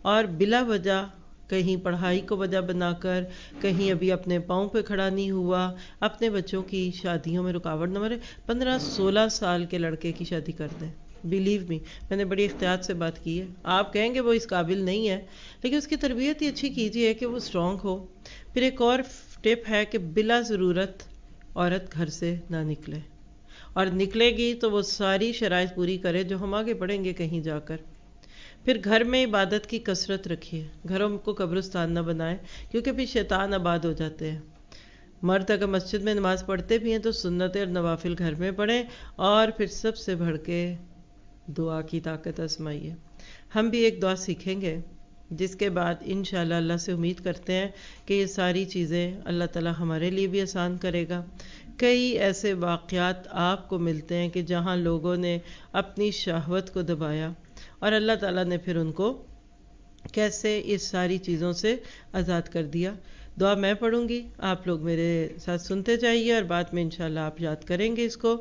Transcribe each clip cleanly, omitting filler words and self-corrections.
اور بلا وجہ کہیں پڑھائی کو وجہ بنا کر، کہیں ابھی اپنے پاؤں پہ کھڑا نہیں ہوا، اپنے بچوں کی شادیوں میں رکاوٹ نہ مرے، 15-16 سال کے لڑکے کی شادی کر دیں. بلیو می، میں نے بڑی احتیاط سے بات کی ہے. آپ کہیں گے وہ اس قابل نہیں ہے، لیکن اس کی تربیت ہی اچھی کیجیے کہ وہ اسٹرانگ ہو. پھر ایک اور ٹپ ہے کہ بلا ضرورت عورت گھر سے نہ نکلے، اور نکلے گی تو وہ ساری شرائط پوری کرے جو ہم آگے پڑھیں گے کہیں جا کر. پھر گھر میں عبادت کی کثرت رکھیے، گھروں کو قبرستان نہ بنائیں، کیونکہ پھر شیطان آباد ہو جاتے ہیں. مرد اگر مسجد میں نماز پڑھتے بھی ہیں تو سنتیں اور نوافل گھر میں پڑھیں، اور پھر سب سے بڑھ کے دعا کی طاقت آزمائیے. ہم بھی ایک دعا سیکھیں گے جس کے بعد انشاءاللہ اللہ سے امید کرتے ہیں کہ یہ ساری چیزیں اللہ تعالی ہمارے لیے بھی آسان کرے گا. کئی ایسے واقعات آپ کو ملتے ہیں کہ جہاں لوگوں نے اپنی شہوت کو دبایا اور اللہ تعالیٰ نے پھر ان کو کیسے اس ساری چیزوں سے آزاد کر دیا. دعا میں پڑھوں گی، آپ لوگ میرے ساتھ سنتے جائیے، اور بعد میں انشاءاللہ آپ یاد کریں گے اس کو.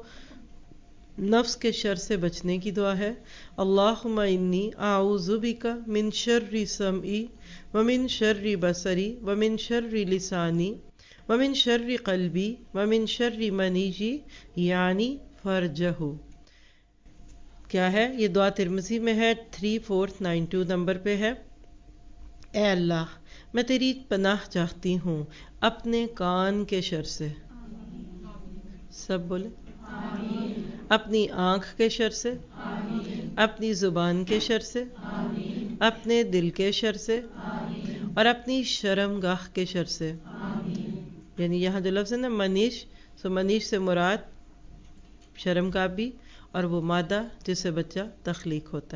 نفس کے شر سے بچنے کی دعا ہے. اللہم انی اعوذ بک من شر سمعی ومن شر بصری ومن شر لسانی ومن شر قلبی ومن شر منیجی یعنی فرجہ. کیا ہے یہ دعا؟ ترمذی میں ہے، 3492 نمبر پہ ہے. اے اللہ، میں تیری پناہ چاہتی ہوں اپنے کان کے شر سے. سب بولے اپنی آنکھ کے شر سے، اپنی زبان کے شر سے، اپنے دل کے شر سے، اور اپنی شرم گاہ کے شر سے. یعنی یہاں جو لفظ ہے نا منیش، سو منیش سے مراد شرم گاہ بھی، اور وہ مادہ جس سے بچہ تخلیق ہوتا ہے.